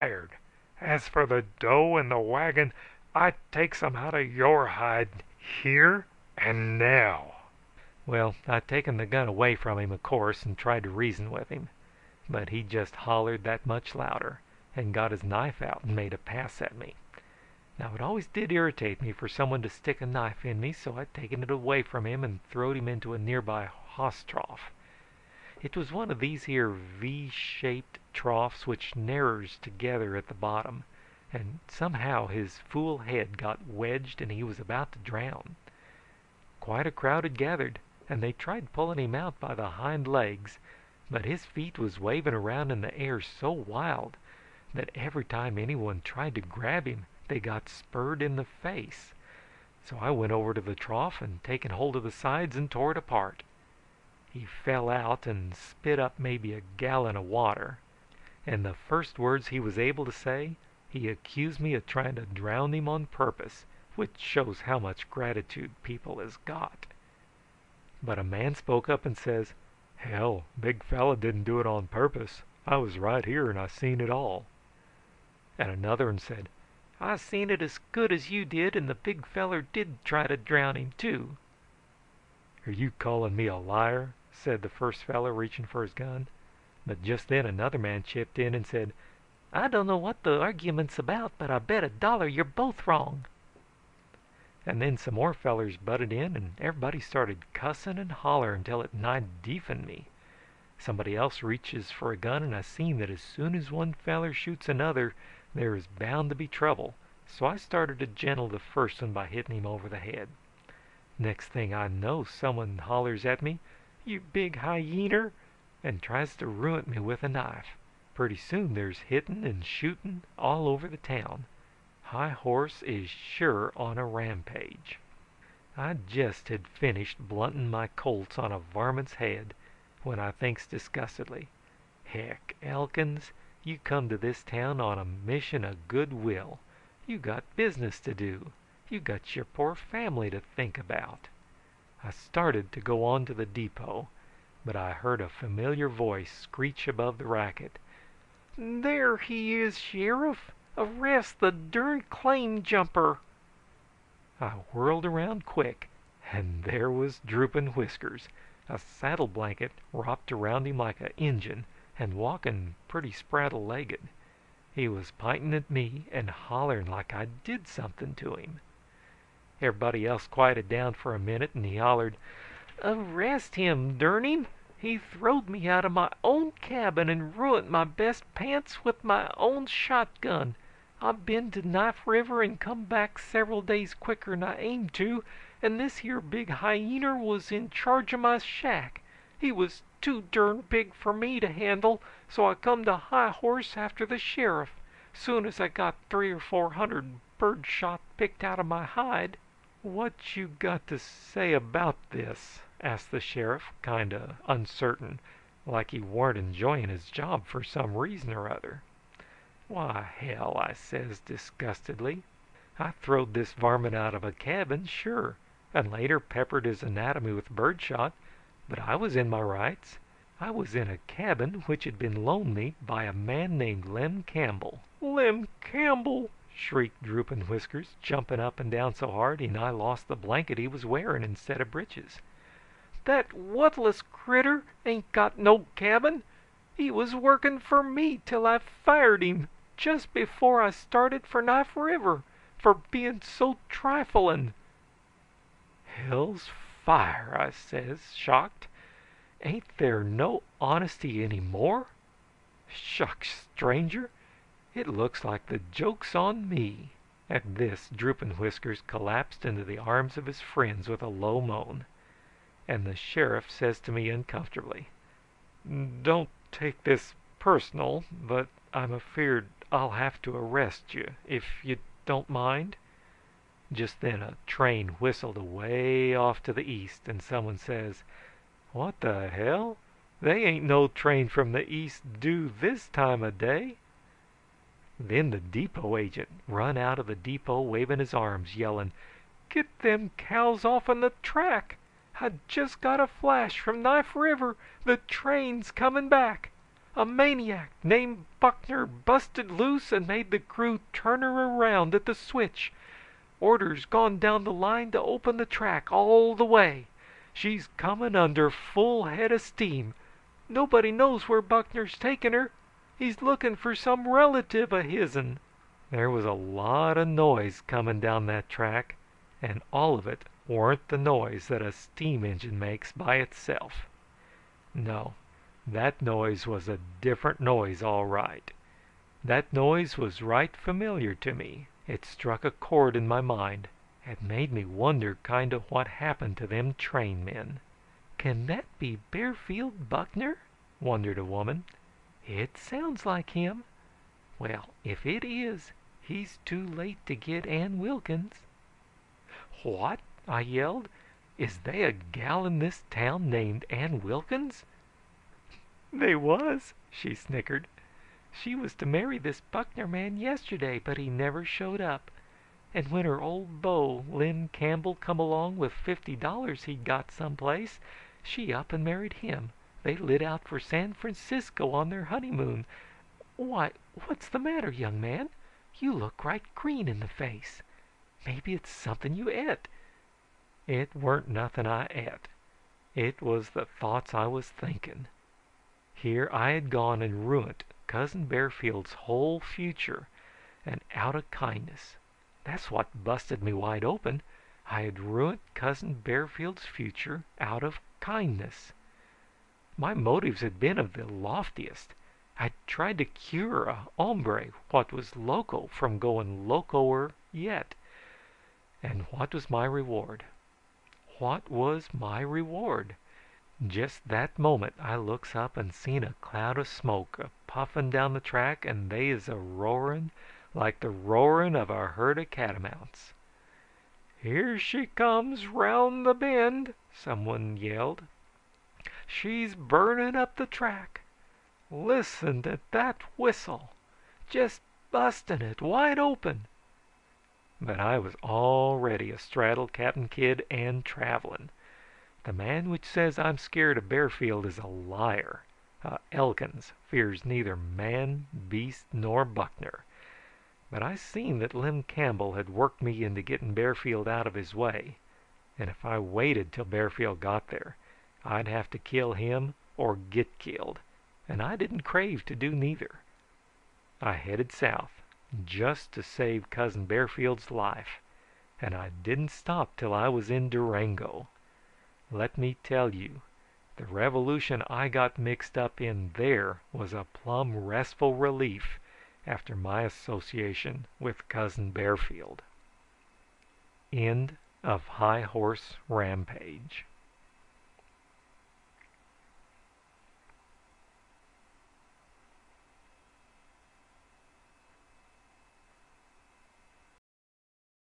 fired. As for the dough in the wagon, I take some out of your hide here and now." Well, I'd taken the gun away from him, of course, and tried to reason with him, but he just hollered that much louder and got his knife out and made a pass at me. Now, it always did irritate me for someone to stick a knife in me, so I'd taken it away from him and throwed him into a nearby hoss trough. It was one of these here V-shaped troughs which narrows together at the bottom, and somehow his fool head got wedged and he was about to drown. Quite a crowd had gathered, and they tried pulling him out by the hind legs, but his feet was waving around in the air so wild that every time anyone tried to grab him, they got spurred in the face. So I went over to the trough and taken hold of the sides and tore it apart. He fell out and spit up maybe a gallon of water, and the first words he was able to say, he accused me of trying to drown him on purpose, which shows how much gratitude people has got. But a man spoke up and says, "Hell, big fella didn't do it on purpose. I was right here and I seen it all." And another one said, "I seen it as good as you did, and the big feller did try to drown him too." "Are you calling me a liar?" said the first fellow, reaching for his gun. But just then another man chipped in and said, "I don't know what the argument's about, but I bet $1 you're both wrong." And then some more fellers butted in, and everybody started cussing and hollering until it nigh deafened me. Somebody else reaches for a gun, and I seen that as soon as one feller shoots another, there is bound to be trouble, so I started to gentle the first one by hitting him over the head. Next thing I know, someone hollers at me, "You big hyener," and tries to ruin me with a knife. Pretty soon there's hitting and shooting all over the town. High Horse is sure on a rampage. I just had finished blunting my Colts on a varmint's head when I thinks disgustedly, "Heck, Elkins, you come to this town on a mission of goodwill. You got business to do. You got your poor family to think about." I started to go on to the depot, but I heard a familiar voice screech above the racket, "There he is, Sheriff! Arrest the darn claim jumper!" I whirled around quick, and there was Drooping Whiskers, a saddle blanket wrapped around him like an Injun, and walking pretty spraddle-legged. He was pinting at me and hollering like I did something to him. Everybody else quieted down for a minute, and he hollered, "Arrest him, durn him! He throwed me out of my own cabin and ruined my best pants with my own shotgun. I've been to Knife River and come back several days quicker'n I aimed to, and this here big hyener was in charge of my shack. He was too durn big for me to handle, so I come to High Horse after the sheriff, soon as I got 300 or 400 bird shot picked out of my hide." "What you got to say about this?" asked the sheriff, kinda uncertain, like he weren't enjoying his job for some reason or other. "Why, hell," I says disgustedly, "I throwed this varmint out of a cabin, sure, and later peppered his anatomy with birdshot, but I was in my rights. I was in a cabin which had been loaned me by a man named Lem Campbell." "Lem Campbell!" shrieked Drooping Whiskers, jumping up and down so hard he nigh lost the blanket he was wearing instead of breeches. "That wutless critter ain't got no cabin. He was working for me till I fired him just before I started for Knife River for being so trifling." "Hell's fire!" I says, shocked. "Ain't there no honesty any more? Shucks, stranger, it looks like the joke's on me." At this, Drooping Whiskers collapsed into the arms of his friends with a low moan, and the sheriff says to me uncomfortably, "Don't take this personal, but I'm afeared I'll have to arrest you, if you don't mind." Just then a train whistled away off to the east, and someone says, "What the hell? They ain't no train from the east due this time of day." Then the depot agent run out of the depot waving his arms, yelling, "Get them cows off'n the track! I just got a flash from Knife River. The train's coming back." A maniac named Buckner busted loose and made the crew turn her around at the switch. Orders gone down the line to open the track all the way. She's coming under full head of steam. Nobody knows where Buckner's taking her. He's looking for some relative of his'n." There was a lot of noise coming down that track, and all of it weren't the noise that a steam engine makes by itself. No, that noise was a different noise, all right. That noise was right familiar to me. It struck a chord in my mind and made me wonder kind of what happened to them train men. "Can that be Bearfield Buckner?" wondered a woman. "It sounds like him. Well, if it is, he's too late to get Ann Wilkins." "What?" I yelled. "Is they a gal in this town named Ann Wilkins?" "They was," she snickered. "She was to marry this Buckner man yesterday, but he never showed up. And when her old beau, Lem Campbell, come along with $50 he'd got someplace, she up and married him. They lit out for San Francisco on their honeymoon. Why, what's the matter, young man? You look right green in the face. Maybe it's something you et." It weren't nothing I et. It was the thoughts I was thinking. Here I had gone and ruined Cousin Barefield's whole future, and out of kindness. That's what busted me wide open. I had ruined Cousin Barefield's future out of kindness. My motives had been of the loftiest. I'd tried to cure a hombre what was loco from going locoer yet. And what was my reward? What was my reward? Just that moment I looks up and seen a cloud of smoke a puffing down the track, and they is a roaring like the roaring of a herd of catamounts. "Here she comes round the bend," someone yelled. "She's burning up the track. Listen to that whistle. Just busting it wide open." But I was already astraddle Captain Kidd and traveling. The man which says I'm scared of Bearfield is a liar. Elkins fears neither man, beast, nor Buckner. But I seen that Lem Campbell had worked me into getting Bearfield out of his way, and if I waited till Bearfield got there, I'd have to kill him or get killed, and I didn't crave to do neither. I headed south just to save Cousin Barefield's life, and I didn't stop till I was in Durango. Let me tell you, the revolution I got mixed up in there was a plumb restful relief after my association with Cousin Barfield. End of High Horse Rampage.